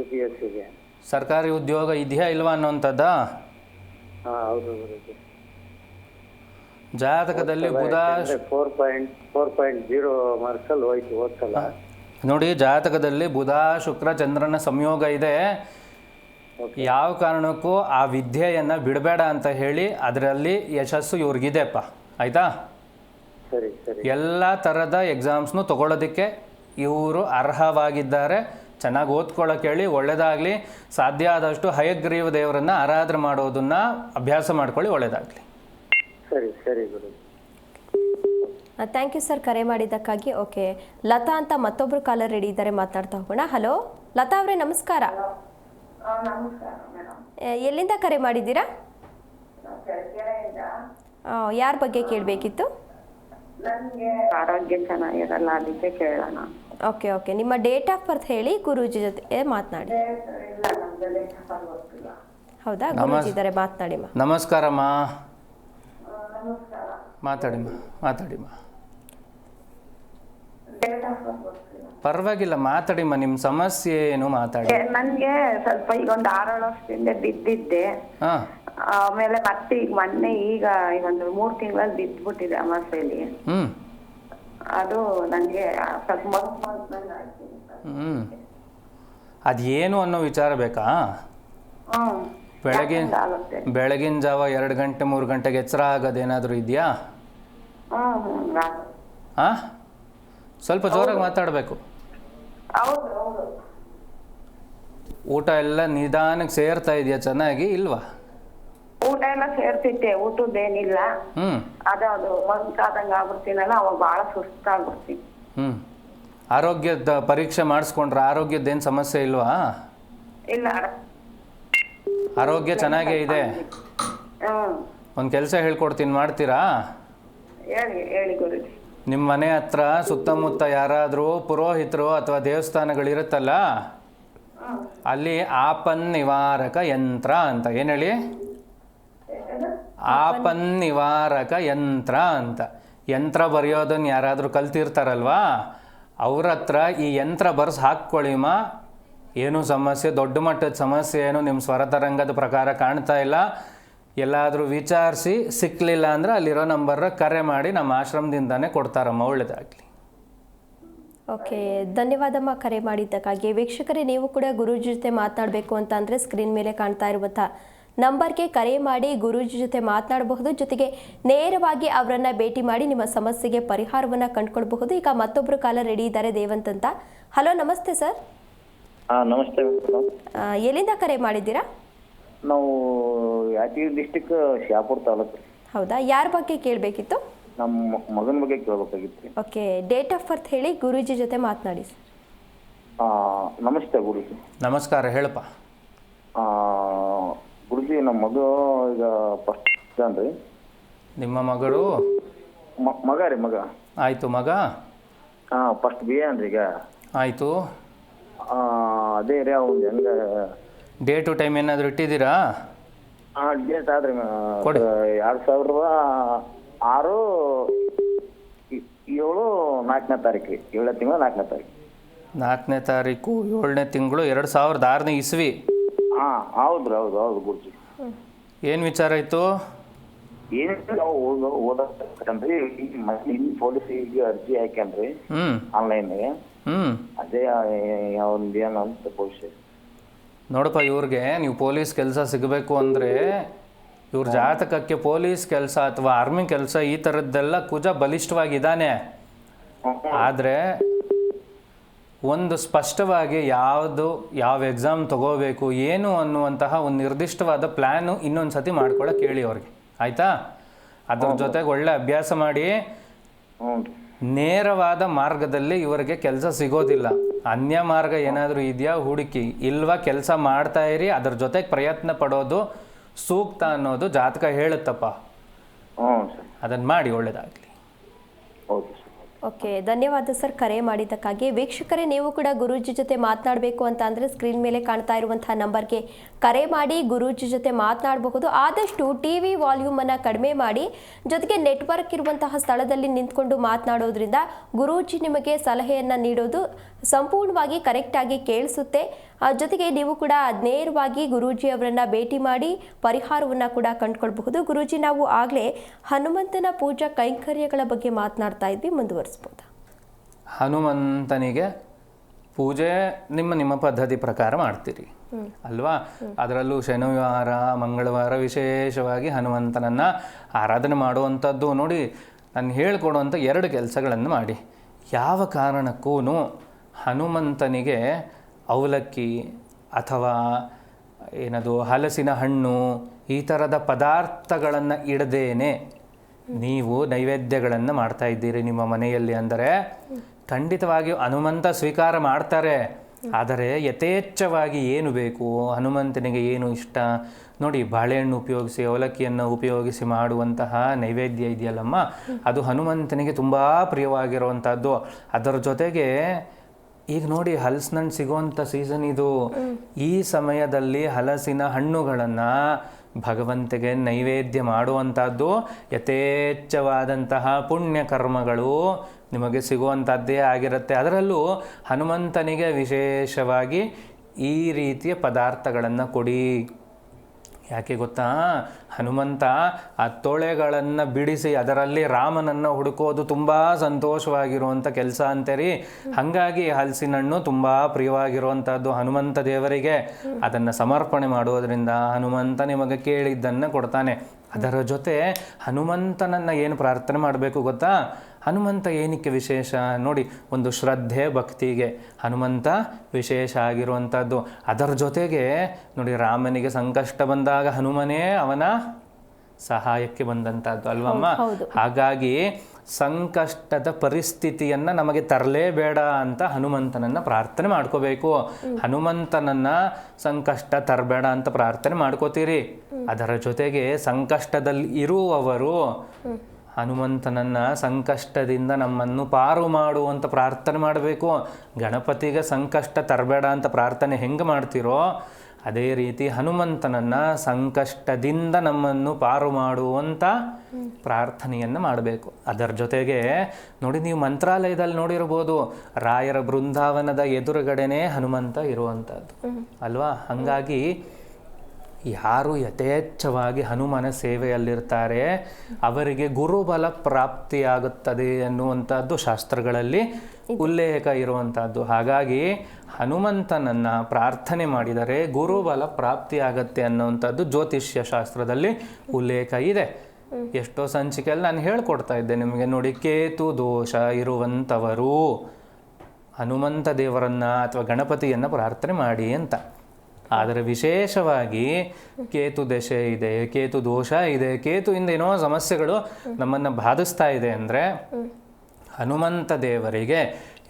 UPSCಗೆ. ಸರ್ಕಾರಿ ಉದ್ಯೋಗ ಇದೆಯಾ ಇಲ್ವಾ ಅನ್ನೋಂಥದ್ದಾ? ಹೌದು ಗುರೂಜಿ. ಜಾತಕದಲ್ಲಿ ಬುಧ 4.0 ಮಾರ್ಕ್ಸಲ್ಲಿ ಹೋಯ್ತು ಓದ್ಸಲ್ಲ. ನೋಡಿ, ಜಾತಕದಲ್ಲಿ ಬುಧ ಶುಕ್ರ ಚಂದ್ರನ ಸಂಯೋಗ ಇದೆ. ಯಾವ ಕಾರಣಕ್ಕೂ ಆ ವಿದ್ಯೆಯನ್ನು ಬಿಡಬೇಡ ಅಂತ ಹೇಳಿ ಅದರಲ್ಲಿ ಯಶಸ್ಸು ಇವ್ರಿಗಿದೆಪ್ಪ, ಆಯಿತಾ? ಸರಿ ಸರಿ. ಎಲ್ಲ ಥರದ ಎಕ್ಸಾಮ್ಸ್ನು ತಗೊಳ್ಳೋದಕ್ಕೆ ಇವರು ಅರ್ಹವಾಗಿದ್ದಾರೆ. ಚೆನ್ನಾಗಿ ಓದ್ಕೊಳ್ಳೋಕೆ ಹೇಳಿ, ಒಳ್ಳೆಯದಾಗಲಿ. ಸಾಧ್ಯ ಆದಷ್ಟು ಹಯಗ್ರೀವ ದೇವರನ್ನು ಆರಾಧನೆ ಮಾಡೋದನ್ನು ಅಭ್ಯಾಸ ಮಾಡ್ಕೊಳ್ಳಿ, ಒಳ್ಳೆಯದಾಗಲಿ. ಸರಿ ಸರಿ ಗುರು. ಥ್ಯಾಂಕ್ ಯು ಸರ್, ಕರೆ ಮಾಡಿದ್ದಕ್ಕಾಗಿ. ಓಕೆ, ಲತಾ ಅಂತ ಮತ್ತೊಬ್ಬರು ಕಾಲರ್ ರೆಡಿ ಇದ್ದಾರೆ, ಮಾತನಾಡ್ತಾ ಹೋಗೋಣ. ಹಲೋ ಲತಾ ಅವರೇ, ನಮಸ್ಕಾರ. ಎಲ್ಲಿಂದ ಕರೆ ಮಾಡಿದ್ದೀರಾ? ಯಾರ ಬಗ್ಗೆ ಕೇಳಬೇಕಿತ್ತು? ನನಗೆ ಆರೋಗ್ಯ ಚೆನ್ನಾಗಿರಲ್ಲ, ಅದಕ್ಕೆ ಕೇಳೋಣ. ಓಕೆ ಓಕೆ, ನಿಮ್ಮ ಡೇಟ್ ಆಫ್ ಬರ್ತ್ ಹೇಳಿ, ಗುರೂಜಿ ಜೊತೆ ಮಾತನಾಡಿ. ಹೌದಾ, ಗುರೂಜಿ ಇದ್ದಾರೆ, ಮಾತನಾಡಿಮ್ಮ. ನಮಸ್ಕಾರಮ್ಮ. ಮಾತಾಡಿಮ್ಮ. ಪರವಾಗಿಲ್ಲ, ಮಾತಾಡಿಮ್ಮ. ನಿಮ್ಮ ಸಮಸ್ಯೆ ಏನು ಮಾತಾಡಿ. ನನಗೆ ಸ್ವಲ್ಪ ಈಗ ಒಂದು 6 ವರ್ಷದಿಂದ ಬಿದ್ದಿದ್ದೆ. ಆಮೇಲೆ ಮತ್ತೆ ಈಗ ಮೊನ್ನೆ ಈಗ ಒಂದು 3 ತಿಂಗಳಲ್ಲಿ ಬಿದ್ದ್ಬಿಟ್ಟಿದೆ ಅಮಾಸೆಯಲ್ಲಿ. ಅದು ನನಗೆ ಸ್ವಲ್ಪ ಅದೇನು ಅನ್ನೋ ವಿಚಾರ ಬೇಕಾ? ಬೆಳಗಿನ ಜಾವ 2 ಗಂಟೆ 3 ಗಂಟೆಗೆ ಎಚ್ಚರ ಆಗೋದೇನಾದರೂ ಇದೆಯಾ? ಹಾಂ, ಸ್ವಲ್ಪ ಜೋರಾಗಿ ಮಾತಾಡಬೇಕು. ಊಟ ಎಲ್ಲ ನಿಧಾನಕ್ಕೆ ಸೇರ್ತಾ ಇದೆಯಾ ಚೆನ್ನಾಗಿ, ಇಲ್ವಾ? ಊಟ ಎಲ್ಲ ಸೇರ್ತಿತ್ತೆ, ಊಟದ್ದೇನಿಲ್ಲ. ಹ್ಞೂ ಅದು ಮಂಕಾದಂಗ ಆಗ್ಬಿಡ್ತೀನಲ್ಲ, ಅವಾಗ ಬಹಳ ಸುಸ್ತಾಗ್ಬಿಡ್ತೀನಿ. ಹ್ಞೂ ಆರೋಗ್ಯದ ಪರೀಕ್ಷೆ ಮಾಡಿಸ್ಕೊಂಡ್ರೆ ಆರೋಗ್ಯದ್ದೇನು ಸಮಸ್ಯೆ ಇಲ್ವಾ? ಇಲ್ಲ. ಆರೋಗ್ಯ ಚೆನ್ನಾಗೇ ಇದೆ. ಹ್ಮ್, ಒಂದು ಕೆಲಸ ಹೇಳ್ಕೊಡ್ತೀನಿ, ಮಾಡ್ತೀರಾ? ಹೇಳಿ ಗುರುಜಿ. ನಿಮ್ಮ ಮನೆ ಹತ್ರ ಸುತ್ತಮುತ್ತ ಯಾರಾದರೂ ಪುರೋಹಿತರು ಅಥವಾ ದೇವಸ್ಥಾನಗಳಿರುತ್ತಲ್ಲ, ಅಲ್ಲಿ ಆಪನ್ ನಿವಾರಕ ಯಂತ್ರ ಅಂತ, ಏನು ಹೇಳಿ? ಆಪನ್ ನಿವಾರಕ ಯಂತ್ರ ಅಂತ. ಯಂತ್ರ ಬರೆಯೋದನ್ನು ಯಾರಾದರೂ ಕಲ್ತಿರ್ತಾರಲ್ವಾ, ಅವ್ರ ಹತ್ರ ಈ ಯಂತ್ರ ಬರ್ಸಿ ಹಾಕ್ಕೊಳ್ಳಿಮ್ಮ. ಏನೂ ಸಮಸ್ಯೆ, ದೊಡ್ಡ ಮಟ್ಟದ ಸಮಸ್ಯೆ ಏನು ನಿಮ್ಮ ಸ್ವರತರಂಗದ ಪ್ರಕಾರ ಕಾಣ್ತಾ ಇಲ್ಲ. ಎಲ್ಲಾದರೂ ವಿಚಾರಿಸಿ ಸಿಕ್ಕಲಿಲ್ಲ ಅಂದರೆ ಅಲ್ಲಿರೋ ನಂಬರ್ಗೆ ಕರೆ ಮಾಡಿ, ನಮ್ಮ ಆಶ್ರಮದಿಂದಾನೇ ಕೊಡ್ತಾರಮ್ಮ. ಒಳ್ಳೆಯದಾಗಲಿ. ಓಕೆ, ಧನ್ಯವಾದಮ್ಮ ಕರೆ ಮಾಡಿದ್ದಕ್ಕಾಗಿ. ವೀಕ್ಷಕರೇ, ನೀವು ಕೂಡ ಗುರೂಜಿ ಜೊತೆ ಮಾತನಾಡಬೇಕು ಅಂತ ಅಂದರೆ ಸ್ಕ್ರೀನ್ ಮೇಲೆ ಕಾಣ್ತಾ ಇರುವಂಥ ನಂಬರ್ಗೆ ಕರೆ ಮಾಡಿ ಗುರೂಜಿ ಜೊತೆ ಮಾತನಾಡಬಹುದು. ಜೊತೆಗೆ ನೇರವಾಗಿ ಅವರನ್ನು ಭೇಟಿ ಮಾಡಿ ನಿಮ್ಮ ಸಮಸ್ಯೆಗೆ ಪರಿಹಾರವನ್ನು ಕಂಡುಕೊಳ್ಬಹುದು. ಈಗ ಮತ್ತೊಬ್ಬರು ಕಾಲರ್ ರೆಡಿ ಇದ್ದಾರೆ, ದೇವಂತ್ ಅಂತ. ಹಲೋ, ನಮಸ್ತೆ ಸರ್. ನಮಸ್ತೆ. ಎಲ್ಲಿಂದ ಕರೆ ಮಾಡಿದ್ದೀರಾ? ನಾವು ಯಾದಗಿರಿ ಡಿಸ್ಟಿಕ್ ಶಾಪುರ ತಾಲೂಕು. ಹೌದಾ, ಯಾರ ಬಗ್ಗೆ ಕೇಳಬೇಕಿತ್ತು? ನಮ್ಮ ಮಗನ ಬಗ್ಗೆ ಕೇಳಬೇಕಾಗಿತ್ತು. ಓಕೆ, ಡೇಟ್ ಆಫ್ ಬರ್ತ್ ಹೇಳಿ, ಗುರೂಜಿ ಜೊತೆ ಮಾತನಾಡಿ. ನಮಸ್ತೆ ಗುರುಜಿ. ನಮಸ್ಕಾರ, ಹೇಳಪ್ಪ. ಗುರುಜಿ, ನಮ್ಮ ಮಗ ಈಗ ಫಸ್ಟ್ ಅನ್ರಿ. ನಿಮ್ಮ ಮಗಳು? ಮಗ ರೀ, ಮಗ. ಆಯಿತು, ಮಗ ಫಸ್ಟ್ BA ಅನ್ರಿ ಈಗ. ಆಯಿತು. ಅದೇ ರೀ, ಅವ್ನು ಹೆಂಗ ಡೇಟು ಟೈಮ್ ಏನಾದರೂ ಇಟ್ಟಿದ್ದೀರಾ? ಡೇಟ್ ಆದ್ರಿ ಕೊಡಿ. 2006 7 4ನೇ ತಾರೀಕು ರೀ. 7ನೇ ತಿಂಗಳು 4ನೇ ತಾರೀಕು. 4ನೇ ತಾರೀಕು 7ನೇ ತಿಂಗಳು 2006ನೇ ಇಸ್ವಿ. ಹೌದ್ರಿ, ಹೌದು ಗುರುಜಿ. ಏನು ವಿಚಾರ ಇತ್ತು? ಏನಿಲ್ಲ, ನಾವು ಓದಕಂದ್ರಿ. ಇಲ್ಲಿ ಪೊಲೀಸಿಗೆ ಅರ್ಜಿ ಹಾಕ್ಯಾನ್ರಿ ಆನ್ಲೈನ್ಗೆ. ಅದೇ ಒಂದು ಏನಂತ ಭವಿಷ್ಯ. ನೋಡಪ್ಪ, ಇವ್ರಿಗೆ ನೀವು ಪೊಲೀಸ್ ಕೆಲಸ ಸಿಗಬೇಕು ಅಂದರೆ ಇವ್ರ ಜಾತಕಕ್ಕೆ ಪೊಲೀಸ್ ಕೆಲಸ ಅಥವಾ ಆರ್ಮಿ ಕೆಲಸ ಈ ಥರದ್ದೆಲ್ಲ ಕುಜ ಬಲಿಷ್ಠವಾಗಿದ್ದಾನೆ. ಆದರೆ ಒಂದು ಸ್ಪಷ್ಟವಾಗಿ ಯಾವ ಎಕ್ಸಾಮ್ ತಗೋಬೇಕು ಏನು ಅನ್ನುವಂತಹ ಒಂದು ನಿರ್ದಿಷ್ಟವಾದ ಪ್ಲ್ಯಾನು ಇನ್ನೊಂದು ಸತಿ ಮಾಡ್ಕೊಳ್ಳೋಕೆ ಹೇಳಿ ಅವ್ರಿಗೆ, ಆಯಿತಾ? ಅದ್ರ ಜೊತೆಗೆ ಒಳ್ಳೆ ಅಭ್ಯಾಸ ಮಾಡಿ. ನೇರವಾದ ಮಾರ್ಗದಲ್ಲಿ ಇವರಿಗೆ ಕೆಲಸ ಸಿಗೋದಿಲ್ಲ. ಅನ್ಯ ಮಾರ್ಗ ಏನಾದರೂ ಇದೆಯಾ ಹುಡುಕಿ, ಇಲ್ವಾ ಕೆಲಸ ಮಾಡ್ತಾ ಇರಿ, ಅದ್ರ ಜೊತೆಗೆ ಪ್ರಯತ್ನ ಪಡೋದು ಸೂಕ್ತ ಅನ್ನೋದು ಜಾತಕ ಹೇಳುತ್ತಪ್ಪ. ಅದನ್ನು ಮಾಡಿ, ಒಳ್ಳೆಯದಾಗಲಿ. ಓಕೆ, ಧನ್ಯವಾದ ಸರ್ ಕರೆ ಮಾಡಿದ್ದಕ್ಕಾಗಿ. ವೀಕ್ಷಕರೇ, ನೀವು ಕೂಡ ಗುರೂಜಿ ಜೊತೆ ಮಾತನಾಡಬೇಕು ಅಂತ ಅಂದರೆ ಸ್ಕ್ರೀನ್ ಮೇಲೆ ಕಾಣ್ತಾ ಇರುವಂತಹ ನಂಬರ್ಗೆ ಕರೆ ಮಾಡಿ ಗುರೂಜಿ ಜೊತೆ ಮಾತನಾಡಬಹುದು. ಆದಷ್ಟು TV ವಾಲ್ಯೂಮನ್ನು ಕಡಿಮೆ ಮಾಡಿ, ಜೊತೆಗೆ ನೆಟ್ವರ್ಕ್ ಇರುವಂತಹ ಸ್ಥಳದಲ್ಲಿ ನಿಂತ್ಕೊಂಡು ಮಾತನಾಡೋದ್ರಿಂದ ಗುರೂಜಿ ನಿಮಗೆ ಸಲಹೆಯನ್ನು ನೀಡೋದು ಸಂಪೂರ್ಣವಾಗಿ ಕರೆಕ್ಟಾಗಿ ಕೇಳಿಸುತ್ತೆ. ಜೊತೆಗೆ ನೀವು ಕೂಡ ನೇರವಾಗಿ ಗುರೂಜಿ ಅವರನ್ನು ಭೇಟಿ ಮಾಡಿ ಪರಿಹಾರವನ್ನು ಕೂಡ ಕಂಡುಕೊಳ್ಬಹುದು. ಗುರೂಜಿ, ನಾವು ಆಗಲೇ ಹನುಮಂತನ ಪೂಜಾ ಕೈಂಕರ್ಯಗಳ ಬಗ್ಗೆ ಮಾತನಾಡ್ತಾ ಇದ್ವಿ, ಮುಂದುವರಿಸ್ಬೋದಾ? ಹನುಮಂತನಿಗೆ ಪೂಜೆ ನಿಮ್ಮ ಪದ್ಧತಿ ಪ್ರಕಾರ ಮಾಡ್ತೀರಿ ಅಲ್ವಾ? ಅದರಲ್ಲೂ ಶನಿವಾರ ಮಂಗಳವಾರ ವಿಶೇಷವಾಗಿ ಹನುಮಂತನನ್ನು ಆರಾಧನೆ ಮಾಡುವಂಥದ್ದು. ನೋಡಿ, ನಾನು ಹೇಳಿಕೊಡುವಂಥ 2 ಕೆಲಸಗಳನ್ನು ಮಾಡಿ. ಯಾವ ಕಾರಣಕ್ಕೂ ಹನುಮಂತನಿಗೆ ಅವಲಕ್ಕಿ ಅಥವಾ ಏನದು ಹಲಸಿನ ಹಣ್ಣು ಈ ಥರದ ಪದಾರ್ಥಗಳನ್ನು ಇಡದೇನೆ ನೀವು ನೈವೇದ್ಯಗಳನ್ನು ಮಾಡ್ತಾ ಇದ್ದೀರಿ ನಿಮ್ಮ ಮನೆಯಲ್ಲಿ ಅಂದರೆ ಖಂಡಿತವಾಗಿಯೂ ಹನುಮಂತ ಸ್ವೀಕಾರ ಮಾಡ್ತಾರೆ. ಆದರೆ ಯಥೇಚ್ಛವಾಗಿ ಏನು ಬೇಕು, ಹನುಮಂತನಿಗೆ ಏನು ಇಷ್ಟ ನೋಡಿ, ಬಾಳೆಹಣ್ಣು ಉಪಯೋಗಿಸಿ ಅವಲಕ್ಕಿಯನ್ನು ಉಪಯೋಗಿಸಿ ಮಾಡುವಂತಹ ನೈವೇದ್ಯ ಇದೆಯಲ್ಲಮ್ಮ, ಅದು ಹನುಮಂತನಿಗೆ ತುಂಬ ಪ್ರಿಯವಾಗಿರುವಂಥದ್ದು. ಅದರ ಜೊತೆಗೆ ಈಗ ನೋಡಿ, ಹಲಸಿನ ಹಣ್ಣು ಸಿಗುವಂಥ ಸೀಸನ್ ಇದು. ಈ ಸಮಯದಲ್ಲಿ ಹಲಸಿನ ಹಣ್ಣುಗಳನ್ನು ಭಗವಂತಗೆ ನೈವೇದ್ಯ ಮಾಡುವಂಥದ್ದು ಯಥೇಚ್ಛವಾದಂತಹ ಪುಣ್ಯ ಕರ್ಮಗಳು ನಿಮಗೆ ಸಿಗುವಂಥದ್ದೇ ಆಗಿರುತ್ತೆ. ಅದರಲ್ಲೂ ಹನುಮಂತನಿಗೆ ವಿಶೇಷವಾಗಿ ಈ ರೀತಿಯ ಪದಾರ್ಥಗಳನ್ನು ಕೊಡಿ. ಯಾಕೆ ಗೊತ್ತಾ, ಹನುಮಂತ ಆ ತೊಳೆಗಳನ್ನು ಬಿಡಿಸಿ ಅದರಲ್ಲಿ ರಾಮನನ್ನು ಹುಡುಕೋದು ತುಂಬ ಸಂತೋಷವಾಗಿರುವಂಥ ಕೆಲಸ ಅಂತೀರಿ. ಹಾಗಾಗಿ ಹಲಸಿನ ಹಣ್ಣು ತುಂಬ ಪ್ರಿಯವಾಗಿರುವಂಥದ್ದು ಹನುಮಂತ ದೇವರಿಗೆ. ಅದನ್ನು ಸಮರ್ಪಣೆ ಮಾಡುವುದರಿಂದ ಹನುಮಂತ ನಿಮಗೆ ಕೇಳಿದ್ದನ್ನು ಕೊಡ್ತಾನೆ. ಅದರ ಜೊತೆ ಹನುಮಂತನನ್ನು ಏನು ಪ್ರಾರ್ಥನೆ ಮಾಡಬೇಕು ಗೊತ್ತಾ? ಹನುಮಂತ ಏನಕ್ಕೆ ವಿಶೇಷ ನೋಡಿ, ಒಂದು ಶ್ರದ್ಧೆ ಭಕ್ತಿಗೆ ಹನುಮಂತ ವಿಶೇಷ ಆಗಿರುವಂಥದ್ದು. ಅದರ ಜೊತೆಗೆ ನೋಡಿ, ರಾಮನಿಗೆ ಸಂಕಷ್ಟ ಬಂದಾಗ ಹನುಮನೇ ಅವನ ಸಹಾಯಕ್ಕೆ ಬಂದಂಥದ್ದು ಅಲ್ವಮ್ಮ. ಹಾಗಾಗಿ ಸಂಕಷ್ಟದ ಪರಿಸ್ಥಿತಿಯನ್ನು ನಮಗೆ ತರಲೇಬೇಡ ಅಂತ ಹನುಮಂತನನ್ನು ಪ್ರಾರ್ಥನೆ ಮಾಡ್ಕೋಬೇಕು. ಹನುಮಂತನನ್ನು ಸಂಕಷ್ಟ ತರಬೇಡ ಅಂತ ಪ್ರಾರ್ಥನೆ ಮಾಡ್ಕೋತೀರಿ. ಅದರ ಜೊತೆಗೆ ಸಂಕಷ್ಟದಲ್ಲಿ ಇರುವವರು ಹನುಮಂತನನ್ನು ಸಂಕಷ್ಟದಿಂದ ನಮ್ಮನ್ನು ಪಾರು ಮಾಡುವಂತ ಪ್ರಾರ್ಥನೆ ಮಾಡಬೇಕು. ಗಣಪತಿಗೆ ಸಂಕಷ್ಟ ತರಬೇಡ ಅಂತ ಪ್ರಾರ್ಥನೆ ಹೆಂಗೆ ಮಾಡ್ತೀರೋ ಅದೇ ರೀತಿ ಹನುಮಂತನನ್ನು ಸಂಕಷ್ಟದಿಂದ ನಮ್ಮನ್ನು ಪಾರು ಮಾಡುವಂಥ ಪ್ರಾರ್ಥನೆಯನ್ನು ಮಾಡಬೇಕು. ಅದರ ಜೊತೆಗೆ ನೋಡಿ, ನೀವು ಮಂತ್ರಾಲಯದಲ್ಲಿ ನೋಡಿರ್ಬೋದು, ರಾಯರ ಬೃಂದಾವನದ ಎದುರುಗಡೆನೇ ಹನುಮಂತ ಇರುವಂಥದ್ದು ಅಲ್ವಾ. ಹಾಗಾಗಿ ಯಾರು ಯಥೇಚ್ಛವಾಗಿ ಹನುಮನ ಸೇವೆಯಲ್ಲಿರ್ತಾರೆ ಅವರಿಗೆ ಗುರುಬಲ ಪ್ರಾಪ್ತಿಯಾಗುತ್ತದೆ ಅನ್ನುವಂಥದ್ದು ಶಾಸ್ತ್ರಗಳಲ್ಲಿ ಉಲ್ಲೇಖ ಇರುವಂಥದ್ದು. ಹಾಗಾಗಿ ಹನುಮಂತನನ್ನು ಪ್ರಾರ್ಥನೆ ಮಾಡಿದರೆ ಗುರುಬಲ ಪ್ರಾಪ್ತಿಯಾಗತ್ತೆ ಅನ್ನುವಂಥದ್ದು ಜ್ಯೋತಿಷ್ಯ ಶಾಸ್ತ್ರದಲ್ಲಿ ಉಲ್ಲೇಖ ಇದೆ. ಎಷ್ಟೋ ಸಂಚಿಕೆಯಲ್ಲಿ ನಾನು ಹೇಳ್ಕೊಡ್ತಾ ಇದ್ದೆ ನಿಮಗೆ. ನೋಡಿ, ಕೇತು ದೋಷ ಇರುವಂಥವರು ಹನುಮಂತ ದೇವರನ್ನು ಅಥವಾ ಗಣಪತಿಯನ್ನು ಪ್ರಾರ್ಥನೆ ಮಾಡಿ ಅಂತ. ಆದರೆ ವಿಶೇಷವಾಗಿ ಕೇತು ದಶೆ ಇದೆ, ಕೇತು ದೋಷ ಇದೆ, ಕೇತುವಿಂದ ಏನೋ ಸಮಸ್ಯೆಗಳು ನಮ್ಮನ್ನು ಬಾಧಿಸ್ತಾ ಇದೆ ಅಂದರೆ ಹನುಮಂತ ದೇವರಿಗೆ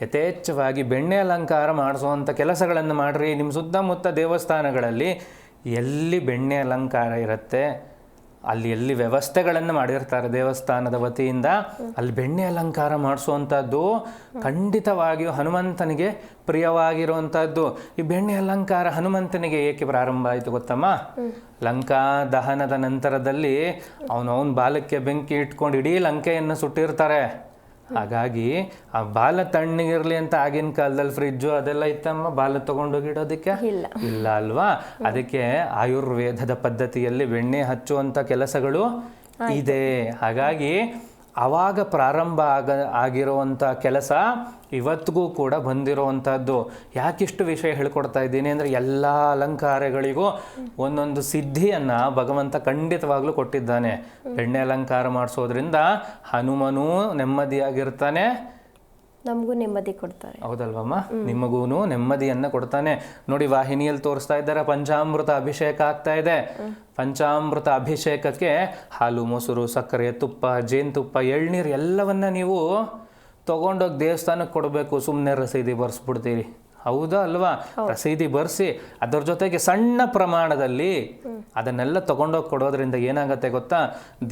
ಯಥೇಚ್ಛವಾಗಿ ಬೆಣ್ಣೆ ಅಲಂಕಾರ ಮಾಡಿಸುವಂಥ ಕೆಲಸಗಳನ್ನು ಮಾಡಿರಿ. ನಿಮ್ಮ ಸುತ್ತಮುತ್ತ ದೇವಸ್ಥಾನಗಳಲ್ಲಿ ಎಲ್ಲಿ ಬೆಣ್ಣೆ ಅಲಂಕಾರ ಇರುತ್ತೆ, ಅಲ್ಲಿ ಎಲ್ಲಿ ವ್ಯವಸ್ಥೆಗಳನ್ನು ಮಾಡಿರ್ತಾರೆ ದೇವಸ್ಥಾನದ ವತಿಯಿಂದ, ಅಲ್ಲಿ ಬೆಣ್ಣೆ ಅಲಂಕಾರ ಮಾಡಿಸುವಂಥದ್ದು ಖಂಡಿತವಾಗಿಯೂ ಹನುಮಂತನಿಗೆ ಪ್ರಿಯವಾಗಿರುವಂಥದ್ದು. ಈ ಬೆಣ್ಣೆ ಅಲಂಕಾರ ಹನುಮಂತನಿಗೆ ಏಕೆ ಪ್ರಾರಂಭ ಆಯಿತು ಗೊತ್ತಮ್ಮ? ಲಂಕಾ ದಹನದ ನಂತರದಲ್ಲಿ ಅವನ ಬಾಲಕ್ಕೆ ಬೆಂಕಿ ಇಟ್ಕೊಂಡು ಇಡೀ ಲಂಕೆಯನ್ನು ಸುಟ್ಟಿರ್ತಾರೆ. ಹಾಗಾಗಿ ಆ ಬಾಲ ತಣ್ಣಗಿರ್ಲಿ ಅಂತ ಆಗಿನ ಕಾಲದಲ್ಲಿ ಫ್ರಿಜ್ಜು ಅದೆಲ್ಲ ಇತ್ತಮ್ಮ, ಬಾಲ ತಗೊಂಡೋಗಿ ಇಡೋದಕ್ಕೆ ಇಲ್ಲ ಅಲ್ವಾ. ಅದಕ್ಕೆ ಆಯುರ್ವೇದದ ಪದ್ಧತಿಯಲ್ಲಿ ಬೆಣ್ಣೆ ಹಚ್ಚುವಂಥ ಕೆಲಸಗಳು ಇದೆ. ಹಾಗಾಗಿ ಆವಾಗ ಪ್ರಾರಂಭ ಆಗಿರುವಂಥ ಕೆಲಸ ಇವತ್ತಿಗೂ ಕೂಡ ಬಂದಿರುವಂಥದ್ದು. ಯಾಕಿಷ್ಟು ವಿಷಯ ಹೇಳ್ಕೊಡ್ತಾ ಇದ್ದೀನಿ ಅಂದರೆ ಎಲ್ಲ ಅಲಂಕಾರಗಳಿಗೂ ಒಂದೊಂದು ಸಿದ್ಧಿಯನ್ನು ಭಗವಂತ ಖಂಡಿತವಾಗ್ಲೂ ಕೊಟ್ಟಿದ್ದಾನೆ. ಬೆಣ್ಣೆ ಅಲಂಕಾರ ಮಾಡಿಸೋದ್ರಿಂದ ಹನುಮನೂ ನೆಮ್ಮದಿಯಾಗಿರ್ತಾನೆ, ನಮಗೂ ನೆಮ್ಮದಿ ಕೊಡ್ತಾರೆ. ಹೌದಲ್ವಮ್ಮ? ನಿಮಗೂ ನೆಮ್ಮದಿಯನ್ನು ಕೊಡ್ತಾನೆ. ನೋಡಿ, ವಾಹಿನಿಯಲ್ಲಿ ತೋರಿಸ್ತಾ ಇದ್ದಾರೆ, ಪಂಚಾಮೃತ ಅಭಿಷೇಕ ಆಗ್ತಾ ಇದೆ. ಪಂಚಾಮೃತ ಅಭಿಷೇಕಕ್ಕೆ ಹಾಲು, ಮೊಸರು, ಸಕ್ಕರೆ, ತುಪ್ಪ, ಜೇನುತುಪ್ಪ, ಎಳ್ನೀರು ಎಲ್ಲವನ್ನ ನೀವು ತಗೊಂಡೋಗಿ ದೇವಸ್ಥಾನಕ್ಕೆ ಕೊಡಬೇಕು. ಸುಮ್ಮನೆ ರಸೀದಿ ಬರ್ಸ್ಬಿಡ್ತೀರಿ, ಹೌದಾ ಅಲ್ವಾ? ರಸೀದಿ ಬರ್ಸಿ ಅದರ ಜೊತೆಗೆ ಸಣ್ಣ ಪ್ರಮಾಣದಲ್ಲಿ ಅದನ್ನೆಲ್ಲ ತಗೊಂಡೋಗಿ ಕೊಡೋದ್ರಿಂದ ಏನಾಗತ್ತೆ ಗೊತ್ತಾ?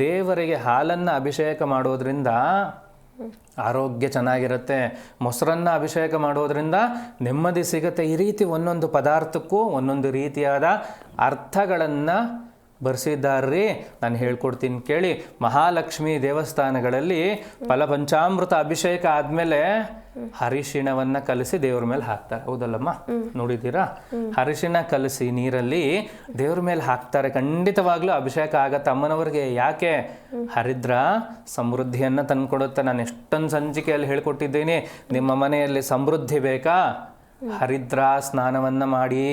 ದೇವರಿಗೆ ಹಾಲನ್ನು ಅಭಿಷೇಕ ಮಾಡೋದ್ರಿಂದ ಆರೋಗ್ಯ ಚೆನ್ನಾಗಿರುತ್ತೆ, ಮೊಸರನ್ನ ಅಭಿಷೇಕ ಮಾಡೋದ್ರಿಂದ ನೆಮ್ಮದಿ ಸಿಗುತ್ತೆ. ಈ ರೀತಿ ಒಂದೊಂದು ಪದಾರ್ಥಕ್ಕೂ ಒಂದೊಂದು ರೀತಿಯಾದ ಅರ್ಥಗಳನ್ನು ಬರ್ಸಿದ್ದಾರ್ರಿ. ನಾನು ಹೇಳ್ಕೊಡ್ತೀನಿ ಕೇಳಿ. ಮಹಾಲಕ್ಷ್ಮಿ ದೇವಸ್ಥಾನಗಳಲ್ಲಿ ಫಲಪಂಚಾಮೃತ ಅಭಿಷೇಕ ಆದಮೇಲೆ ಅರಿಶಿಣವನ್ನು ಕಲಸಿ ದೇವ್ರ ಮೇಲೆ ಹಾಕ್ತಾರೆ, ಹೌದಲ್ಲಮ್ಮ? ನೋಡಿದ್ದೀರಾ? ಅರಿಶಿಣ ಕಲಸಿ ನೀರಲ್ಲಿ ದೇವ್ರ ಮೇಲೆ ಹಾಕ್ತಾರೆ. ಖಂಡಿತವಾಗ್ಲೂ ಅಭಿಷೇಕ ಆಗತ್ತೆ ಅಮ್ಮನವ್ರಿಗೆ. ಯಾಕೆ? ಹರಿದ್ರ ಸಮೃದ್ಧಿಯನ್ನು ತಂದುಕೊಡುತ್ತೆ. ನಾನು ಎಷ್ಟೊಂದು ಸಂಚಿಕೆಯಲ್ಲಿ ಹೇಳ್ಕೊಟ್ಟಿದ್ದೀನಿ. ನಿಮ್ಮ ಮನೆಯಲ್ಲಿ ಸಮೃದ್ಧಿ ಬೇಕಾ? ಹರಿದ್ರಾ ಸ್ನಾನವನ್ನು ಮಾಡಿ,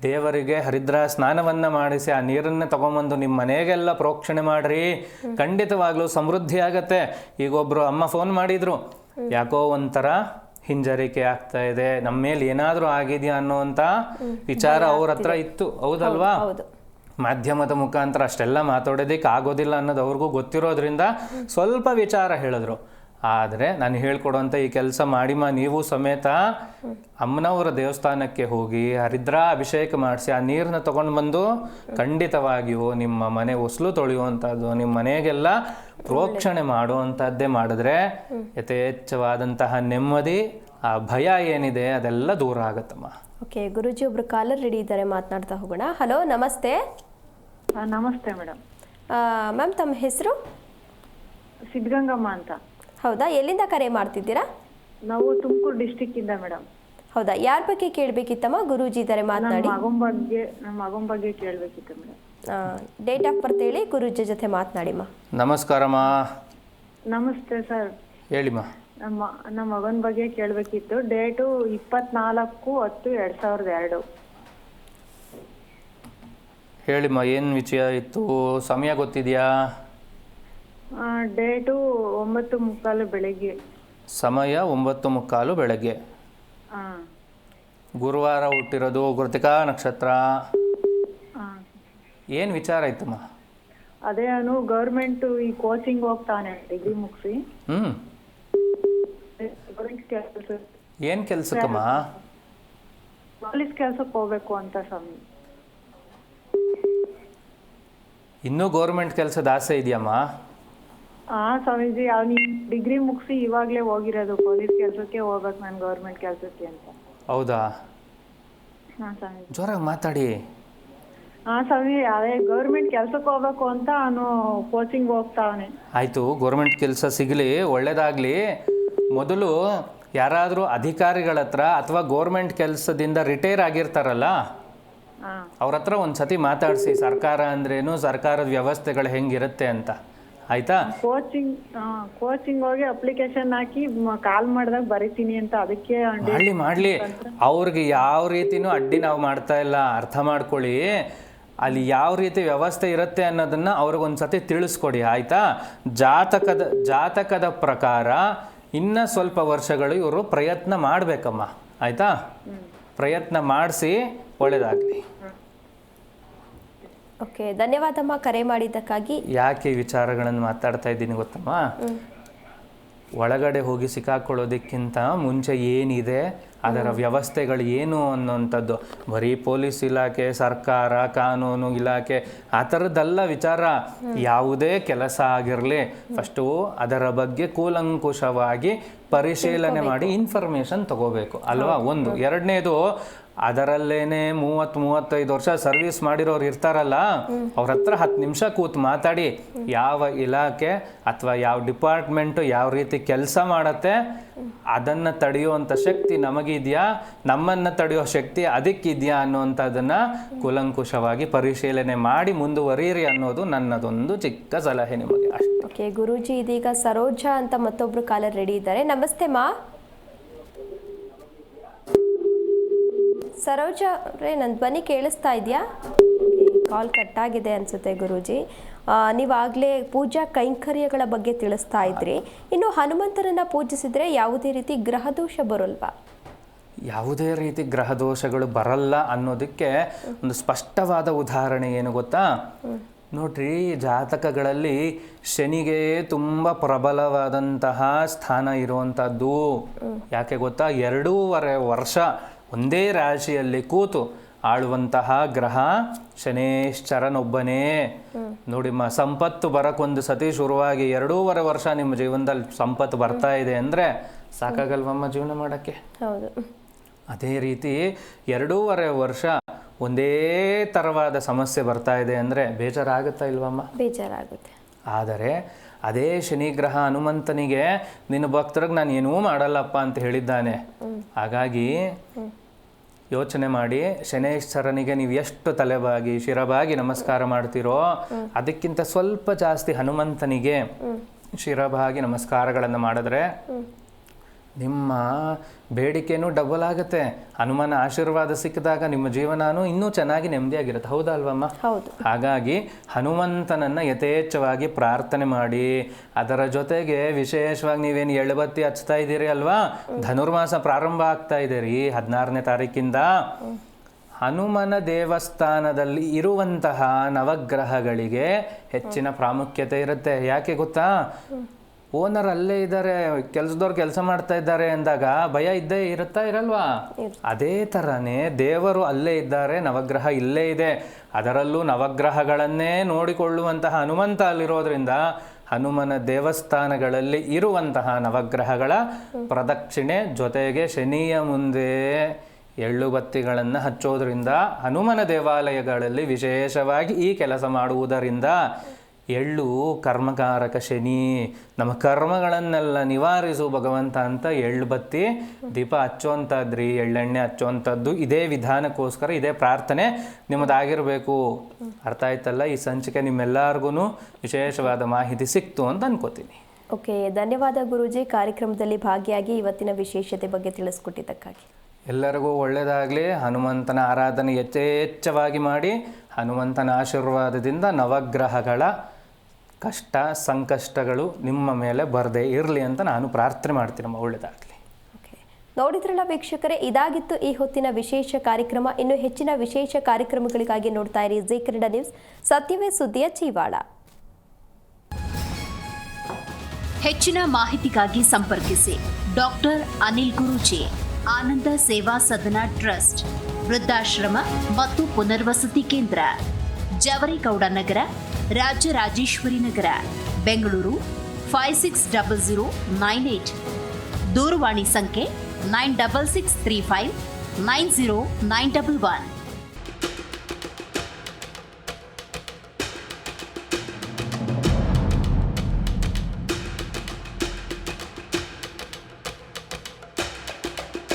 ದೇವರಿಗೆ ಹರಿದ್ರಾ ಸ್ನಾನವನ್ನು ಮಾಡಿಸಿ ಆ ನೀರನ್ನು ತಗೊಂಬಂದು ನಿಮ್ಮ ಮನೆಗೆಲ್ಲ ಪ್ರೋಕ್ಷಣೆ ಮಾಡ್ರಿ, ಖಂಡಿತವಾಗ್ಲೂ ಸಮೃದ್ಧಿ ಆಗತ್ತೆ. ಈಗ ಒಬ್ರು ಅಮ್ಮ ಫೋನ್ ಮಾಡಿದ್ರು, ಯಾಕೋ ಒಂಥರ ಹಿಂಜರಿಕೆ ಆಗ್ತಾ ಇದೆ, ನಮ್ಮ ಮೇಲೆ ಏನಾದರೂ ಆಗಿದೆಯಾ ಅನ್ನೋವಂಥ ವಿಚಾರ ಅವ್ರ ಹತ್ರ ಇತ್ತು, ಹೌದಲ್ವಾ? ಮಾಧ್ಯಮದ ಮುಖಾಂತರ ಅಷ್ಟೆಲ್ಲ ಮಾತಾಡೋದಕ್ಕೆ ಆಗೋದಿಲ್ಲ ಅನ್ನೋದು ಅವ್ರಿಗೂ ಗೊತ್ತಿರೋದ್ರಿಂದ ಸ್ವಲ್ಪ ವಿಚಾರ ಹೇಳಿದ್ರು. ಆದರೆ ನಾನು ಹೇಳ್ಕೊಡುವಂಥ ಈ ಕೆಲಸ ಮಾಡಿಮ್ಮ, ನೀವು ಸಮೇತ ಅಮ್ಮನವರ ದೇವಸ್ಥಾನಕ್ಕೆ ಹೋಗಿ ಹರಿದ್ರಾ ಅಭಿಷೇಕ ಮಾಡಿಸಿ ಆ ನೀರನ್ನ ತಗೊಂಡು ಬಂದು ಖಂಡಿತವಾಗಿಯೂ ನಿಮ್ಮ ಮನೆ ಹೊಸಲು ತೊಳೆಯುವಂಥದ್ದು, ನಿಮ್ಮ ಮನೆಗೆಲ್ಲ ಪ್ರೋಕ್ಷಣೆ ಮಾಡುವಂಥದ್ದೇ ಮಾಡಿದ್ರೆ ಯಥೇಚ್ಛವಾದಂತಹ ನೆಮ್ಮದಿ, ಆ ಭಯ ಏನಿದೆ ಅದೆಲ್ಲ ದೂರ ಆಗತ್ತಮ್ಮ. ಓಕೆ ಗುರುಜಿ, ಒಬ್ರು ಕಾಲರ್ ರೆಡಿ ಇದ್ದಾರೆ, ಮಾತನಾಡ್ತಾ ಹೋಗೋಣ. ಹಲೋ, ನಮಸ್ತೆ. ನಮಸ್ತೆ ಮೇಡಮ್. ಮ್ಯಾಮ್, ತಮ್ಮ ಹೆಸರು? ಸಿದ್ಧಗಂಗಮ್ಮ ಅಂತ. ಹೌದಾ, ಎಲ್ಲಿಂದ ಕರೆ ಮಾಡ್ತಿದ್ದೀರಾ? ನಾವು ತುಮಕೂರು ಡಿಸ್ಟಿಕ್ ಇಂದ ಮೇಡಮ್. ಹೌದಾ, ಯಾರ ಬಗ್ಗೆ ಕೇಳಬೇಕಿತ್ತಮ್ಮ? ಗುರೂಜಿ ಇದ್ದಾರೆ, ಮಾತನಾಡಿ. ನಮ್ಮ ಮಗನ ಬಗ್ಗೆ ಕೇಳಬೇಕಿತ್ತು ಮೇಡಮ್. ಡೇಟ್ ಆಫ್ ಬರ್ತ್ ಹೇಳಿ, ಗುರೂಜಿ ಜೊತೆ ಮಾತನಾಡಿಮ್ಮ. ನಮಸ್ಕಾರಮ್ಮ. ನಮಸ್ತೆ ಸರ್. ಹೇಳಿಮ್ಮ. ನಮ್ಮ ಮಗನ ಬಗ್ಗೆ ಕೇಳಬೇಕಿತ್ತು. ಡೇಟು 24/10/2002. ಹೇಳಿಮ್ಮ, ಏನು ವಿಷಯ ಇತ್ತು? ಸಮಯ ಗೊತ್ತಿದೆಯಾ? ಡೇಟು 9:15 ಬೆಳಗ್ಗೆ. ಸಮಯ 9:15 ಬೆಳಗ್ಗೆ. ಗುರುವಾರ ಹುಟ್ಟಿರೋದು, ಕೃತಿಕಾ ನಕ್ಷತ್ರ. ಏನು ವಿಚಾರ ಇತ್ತಮ್ಮ? ಅದೇ ಅವನು ಗೌರ್ಮೆಂಟ್ ಈ ಕೋಚಿಂಗ್ ಹೋಗ್ತಾನೆ ಡಿಗ್ರಿ ಮುಗಿಸಿ. ಏನು ಕೆಲ್ಸಕ್ಕಮ್ಮ? ಪೊಲೀಸ್ ಕೆಲ್ಸಕ್ಕೆ ಹೋಗ್ಬೇಕು ಅಂತ ಸ್ವಾಮಿ. ಇನ್ನೂ ಗೌರ್ಮೆಂಟ್ ಕೆಲಸದ ಆಸೆ ಇದೆಯಮ್ಮ? ಹಾ ಸ್ವಾಮೀಜಿ, ಅವ್ನು ಡಿಗ್ರಿ ಮುಗಿಸಿ ಇವಾಗ್ಲೇ ಹೋಗಿರೋದು ಪೊಲೀಸ್ ಕೆಲ್ಸಕ್ಕೆ ಹೋಗ್ಬೇಕು ನಾನು ಗೌರ್ಮೆಂಟ್ ಕೆಲ್ಸಕ್ಕೆ ಅಂತ. ಹೌದಾ? ಹಾ ಸ್ವಾಮೀಜಿ. ಜೋರಾಗಿ ಮಾತಾಡಿ. ಹಾ ಸ್ವಾಮಿ, ಅದೇ ಗೌರ್ಮೆಂಟ್ ಕೆಲ್ಸಕ್ಕೆ ಹೋಗ್ಬೇಕು ಅಂತ ಅವನು ಕೋಚಿಂಗ್ ಹೋಗ್ತಾವನೆ. ಆಯಿತು, ಗೌರ್ಮೆಂಟ್ ಕೆಲಸ ಸಿಗಲಿ, ಒಳ್ಳೇದಾಗಲಿ. ಮೊದಲು ಯಾರಾದರೂ ಅಧಿಕಾರಿಗಳ ಹತ್ರ ಅಥವಾ ಗೌರ್ಮೆಂಟ್ ಕೆಲಸದಿಂದ ರಿಟೈರ್ ಆಗಿರ್ತಾರಲ್ಲ ಅವ್ರ ಹತ್ರ ಒಂದು ಸತಿ ಮಾತಾಡಿಸಿ, ಸರ್ಕಾರ ಅಂದ್ರೇನು, ಸರ್ಕಾರದ ವ್ಯವಸ್ಥೆಗಳು ಹೆಂಗಿರುತ್ತೆ ಅಂತ. ಆಯ್ತಾ? ಕೋಚಿಂಗ್ ಹೋಗಿ ಅಪ್ಲಿಕೇಶನ್ ಹಾಕಿ ಕಾಲ್ ಮಾಡಿದಾಗ ಬರೀತೀನಿ ಅಂತ. ಅದಕ್ಕೆ ಮಾಡಲಿ ಅವ್ರಿಗೆ ಯಾವ ರೀತಿನೂ ಅಡ್ಡಿ ನಾವು ಮಾಡ್ತಾ ಇಲ್ಲ. ಅರ್ಥ ಮಾಡ್ಕೊಳ್ಳಿ, ಅಲ್ಲಿ ಯಾವ ರೀತಿ ವ್ಯವಸ್ಥೆ ಇರುತ್ತೆ ಅನ್ನೋದನ್ನು ಅವ್ರಿಗೊಂದು ಸತಿ ತಿಳಿಸ್ಕೊಡಿ. ಆಯಿತಾ? ಜಾತಕದ ಪ್ರಕಾರ ಇನ್ನು ಸ್ವಲ್ಪ ವರ್ಷಗಳು ಇವರು ಪ್ರಯತ್ನ ಮಾಡಬೇಕಮ್ಮ. ಆಯಿತಾ? ಪ್ರಯತ್ನ ಮಾಡಿಸಿ, ಒಳ್ಳೆಯದಾಗಲಿ. ಓಕೆ, ಧನ್ಯವಾದಮ್ಮ ಕರೆ ಮಾಡಿದ್ದಕ್ಕಾಗಿ. ಯಾಕೆ ಈ ವಿಚಾರಗಳನ್ನು ಮಾತಾಡ್ತಾ ಇದ್ದೀನಿ ಗೊತ್ತಮ್ಮ? ಒಳಗಡೆ ಹೋಗಿ ಸಿಕ್ಕಾಕೊಳ್ಳೋದಕ್ಕಿಂತ ಮುಂಚೆ ಏನಿದೆ, ಅದರ ವ್ಯವಸ್ಥೆಗಳು ಏನು ಅನ್ನೋಂಥದ್ದು. ಬರೀ ಪೊಲೀಸ್ ಇಲಾಖೆ, ಸರ್ಕಾರ, ಕಾನೂನು ಇಲಾಖೆ ಆ ಥರದ್ದೆಲ್ಲ ವಿಚಾರ. ಯಾವುದೇ ಕೆಲಸ ಆಗಿರಲಿ, ಫಸ್ಟು ಅದರ ಬಗ್ಗೆ ಕೂಲಂಕುಷವಾಗಿ ಪರಿಶೀಲನೆ ಮಾಡಿ ಇನ್ಫಾರ್ಮೇಷನ್ ತಗೋಬೇಕು ಅಲ್ವಾ? ಒಂದು. ಎರಡನೇದು, ಅದರಲ್ಲೇನೆ 30-35 ವರ್ಷ ಸರ್ವಿಸ್ ಮಾಡಿರೋರು ಇರ್ತಾರಲ್ಲ, ಅವ್ರ ಹತ್ರ 10 ನಿಮಿಷ ಕೂತು ಮಾತಾಡಿ, ಯಾವ ಇಲಾಖೆ ಅಥವಾ ಯಾವ ಡಿಪಾರ್ಟ್ಮೆಂಟು ಯಾವ ರೀತಿ ಕೆಲಸ ಮಾಡತ್ತೆ, ಅದನ್ನು ತಡೆಯುವಂಥ ಶಕ್ತಿ ನಮಗಿದೆಯಾ, ನಮ್ಮನ್ನು ತಡೆಯೋ ಶಕ್ತಿ ಅದಕ್ಕಿದೆಯಾ ಅನ್ನುವಂಥದ್ದನ್ನು ಕೂಲಂಕುಷವಾಗಿ ಪರಿಶೀಲನೆ ಮಾಡಿ ಮುಂದುವರಿಯಿರಿ ಅನ್ನೋದು ನನ್ನದೊಂದು ಚಿಕ್ಕ ಸಲಹೆ ನಿಮಗೆ ಅಷ್ಟೇ. ಓಕೆ ಗುರೂಜಿ, ಇದೀಗ ಸರೋಜಾ ಅಂತ ಮತ್ತೊಬ್ರು ಕಾಲರ್ ರೆಡಿ ಇದ್ದಾರೆ. ನಮಸ್ತೆ ಮಾ. ಸರೋಜಾ ಅವರೇ, ನನ್ನ ಧ್ವನಿ ಕೇಳಿಸ್ತಾ ಇದೆಯಾ? ಕಾಲ್ ಕಟ್ಟಾಗಿದೆ ಅನಿಸುತ್ತೆ ಗುರೂಜಿ. ನೀವಾಗಲೇ ಪೂಜಾ ಕೈಂಕರ್ಯಗಳ ಬಗ್ಗೆ ತಿಳಿಸ್ತಾ ಇದ್ರಿ. ಇನ್ನು ಹನುಮಂತರನ್ನು ಪೂಜಿಸಿದರೆ ಯಾವುದೇ ರೀತಿ ಗ್ರಹದೋಷ ಬರೋಲ್ವಾ? ಯಾವುದೇ ರೀತಿ ಗ್ರಹ ದೋಷಗಳು ಬರಲ್ಲ ಅನ್ನೋದಕ್ಕೆ ಒಂದು ಸ್ಪಷ್ಟವಾದ ಉದಾಹರಣೆ ಏನು ಗೊತ್ತಾ? ನೋಡ್ರಿ, ಜಾತಕಗಳಲ್ಲಿ ಶನಿಗೆ ತುಂಬ ಪ್ರಬಲವಾದಂತಹ ಸ್ಥಾನ ಇರುವಂಥದ್ದು. ಯಾಕೆ ಗೊತ್ತಾ? 2.5 ವರ್ಷ ಒಂದೇ ರಾಶಿಯಲ್ಲಿ ಕೂತು ಆಳುವಂತಹ ಗ್ರಹ ಶನೇಶ್ಚರನೊಬ್ಬನೇ. ನೋಡಿಮ್ಮ, ಸಂಪತ್ತು ಬರಕ್ಕೊಂದು ಸತಿ ಶುರುವಾಗಿ 2.5 ವರ್ಷ ನಿಮ್ಮ ಜೀವನದಲ್ಲಿ ಸಂಪತ್ತು ಬರ್ತಾ ಇದೆ ಅಂದರೆ ಸಾಕಾಗಲ್ವಮ್ಮ ಜೀವನ ಮಾಡೋಕ್ಕೆ? ಹೌದು. ಅದೇ ರೀತಿ 2.5 ವರ್ಷ ಒಂದೇ ಥರವಾದ ಸಮಸ್ಯೆ ಬರ್ತಾ ಇದೆ ಅಂದರೆ ಬೇಜಾರಾಗುತ್ತಾ ಇಲ್ವಮ್ಮ? ಬೇಜಾರಾಗುತ್ತೆ. ಆದರೆ ಅದೇ ಶನಿಗ್ರಹ ಹನುಮಂತನಿಗೆ ನಿನ್ನ ಭಕ್ತರಿಗೆ ನಾನು ಏನೂ ಮಾಡಲ್ಲಪ್ಪ ಅಂತ ಹೇಳಿದ್ದಾನೆ. ಹಾಗಾಗಿ ಯೋಚನೆ ಮಾಡಿ, ಶನೇಶ್ವರನಿಗೆ ನೀವು ಎಷ್ಟು ತಲೆಬಾಗಿ ಶಿರಬಾಗಿ ನಮಸ್ಕಾರ ಮಾಡ್ತೀರೋ ಅದಕ್ಕಿಂತ ಸ್ವಲ್ಪ ಜಾಸ್ತಿ ಹನುಮಂತನಿಗೆ ಶಿರಬಾಗಿ ನಮಸ್ಕಾರಗಳನ್ನು ಮಾಡಿದ್ರೆ ನಿಮ್ಮ ಬೇಡಿಕೆನೂ ಡಬಲ್ ಆಗುತ್ತೆ. ಹನುಮನ ಆಶೀರ್ವಾದ ಸಿಕ್ಕಿದಾಗ ನಿಮ್ಮ ಜೀವನನೂ ಇನ್ನೂ ಚೆನ್ನಾಗಿ ನೆಮ್ಮದಿಯಾಗಿರುತ್ತೆ. ಹೌದಾ ಅಲ್ವಮ್ಮ? ಹೌದು. ಹಾಗಾಗಿ ಹನುಮಂತನನ್ನು ಯಥೇಚ್ಛವಾಗಿ ಪ್ರಾರ್ಥನೆ ಮಾಡಿ, ಅದರ ಜೊತೆಗೆ ವಿಶೇಷವಾಗಿ ನೀವೇನು ಎಳ್ಬತ್ತಿ ಹಚ್ತಾ ಇದ್ದೀರಿ ಅಲ್ವಾ, ಧನುರ್ಮಾಸ ಪ್ರಾರಂಭ ಆಗ್ತಾ ಇದೆ ರೀ 16ನೇ ತಾರೀಕಿಂದ. ಹನುಮನ ದೇವಸ್ಥಾನದಲ್ಲಿ ಇರುವಂತಹ ನವಗ್ರಹಗಳಿಗೆ ಹೆಚ್ಚಿನ ಪ್ರಾಮುಖ್ಯತೆ ಇರುತ್ತೆ. ಯಾಕೆ ಗೊತ್ತಾ? ಓನರ್ ಅಲ್ಲೇ ಇದ್ದಾರೆ, ಕೆಲಸದವ್ರು ಕೆಲಸ ಮಾಡ್ತಾ ಇದ್ದಾರೆ ಅಂದಾಗ ಭಯ ಇದ್ದೇ ಇರುತ್ತಾ ಇರಲ್ವಾ? ಅದೇ ಥರನೇ ದೇವರು ಅಲ್ಲೇ ಇದ್ದಾರೆ, ನವಗ್ರಹ ಇಲ್ಲೇ ಇದೆ. ಅದರಲ್ಲೂ ನವಗ್ರಹಗಳನ್ನೇ ನೋಡಿಕೊಳ್ಳುವಂತಹ ಹನುಮಂತ ಅಲ್ಲಿರೋದ್ರಿಂದ ಹನುಮನ ದೇವಸ್ಥಾನಗಳಲ್ಲಿ ಇರುವಂತಹ ನವಗ್ರಹಗಳ ಪ್ರದಕ್ಷಿಣೆ ಜೊತೆಗೆ ಶನಿಯ ಮುಂದೆ ಎಳ್ಳು ಬತ್ತಿಗಳನ್ನು ಹಚ್ಚೋದ್ರಿಂದ, ಹನುಮನ ದೇವಾಲಯಗಳಲ್ಲಿ ವಿಶೇಷವಾಗಿ ಈ ಕೆಲಸ ಮಾಡುವುದರಿಂದ ಎಳ್ಳು ಕರ್ಮಕಾರಕ ಶನಿ, ನಮ್ಮ ಕರ್ಮಗಳನ್ನೆಲ್ಲ ನಿವಾರಿಸು ಭಗವಂತ ಅಂತ ಎಳ್ಳು ಬತ್ತಿ ದೀಪ ಹಚ್ಚುವಂಥದ್ರಿ, ಎಳ್ಳೆಣ್ಣೆ ಹಚ್ಚುವಂಥದ್ದು. ಇದೇ ವಿಧಾನಕ್ಕೋಸ್ಕರ ಇದೇ ಪ್ರಾರ್ಥನೆ ನಿಮ್ಮದಾಗಿರಬೇಕು. ಅರ್ಥ ಆಯ್ತಲ್ಲ? ಈ ಸಂಚಿಕೆ ನಿಮ್ಮೆಲ್ಲರಿಗೂ ವಿಶೇಷವಾದ ಮಾಹಿತಿ ಸಿಕ್ತು ಅಂತ ಅನ್ಕೋತೀನಿ. ಓಕೆ, ಧನ್ಯವಾದ ಗುರೂಜಿ ಕಾರ್ಯಕ್ರಮದಲ್ಲಿ ಭಾಗಿಯಾಗಿ ಇವತ್ತಿನ ವಿಶೇಷತೆ ಬಗ್ಗೆ ತಿಳಿಸ್ಕೊಟ್ಟಿದ್ದಕ್ಕಾಗಿ. ಎಲ್ಲರಿಗೂ ಒಳ್ಳೆಯದಾಗಲಿ. ಹನುಮಂತನ ಆರಾಧನೆ ಯಥೇಚ್ಛವಾಗಿ ಮಾಡಿ, ಹನುಮಂತನ ಆಶೀರ್ವಾದದಿಂದ ನವಗ್ರಹಗಳ ಕಷ್ಟ ಸಂಕಷ್ಟಗಳು ನಿಮ್ಮ ಮೇಲೆ ಬರದೇ ಇರಲಿ ಅಂತ ನಾನು ಪ್ರಾರ್ಥನೆ ಮಾಡ್ತೀನಮ್ಮ. ಒಳ್ಳೆಯದಾಗಲಿ. ಓಕೆ, ನೋಡಿದ್ರಲ್ಲ ವೀಕ್ಷಕರೇ, ಇದಾಗಿತ್ತು ಈ ಹೊತ್ತಿನ ವಿಶೇಷ ಕಾರ್ಯಕ್ರಮ. ಇನ್ನು ಹೆಚ್ಚಿನ ವಿಶೇಷ ಕಾರ್ಯಕ್ರಮಗಳಿಗಾಗಿ ನೋಡ್ತಾ ಇರಿ ಜಿ ಕನ್ನಡ ನ್ಯೂಸ್, ಸತ್ಯವೇ ಸುದ್ದಿಯ ಜೀವಾಳ. ಹೆಚ್ಚಿನ ಮಾಹಿತಿಗಾಗಿ ಸಂಪರ್ಕಿಸಿ ಡಾಕ್ಟರ್ ಅನಿಲ್ ಗುರೂಜಿ, ಆನಂದ ಸೇವಾ ಸದನ ಟ್ರಸ್ಟ್, ವೃದ್ಧಾಶ್ರಮ ಮತ್ತು ಪುನರ್ವಸತಿ ಕೇಂದ್ರ, ಜವರೇಗೌಡ ನಗರ, ರಾಜರಾಜೇಶ್ವರಿ ನಗರ, ಬೆಂಗಳೂರು 560098. ದೂರವಾಣಿ ಸಂಖ್ಯೆ 9663590911.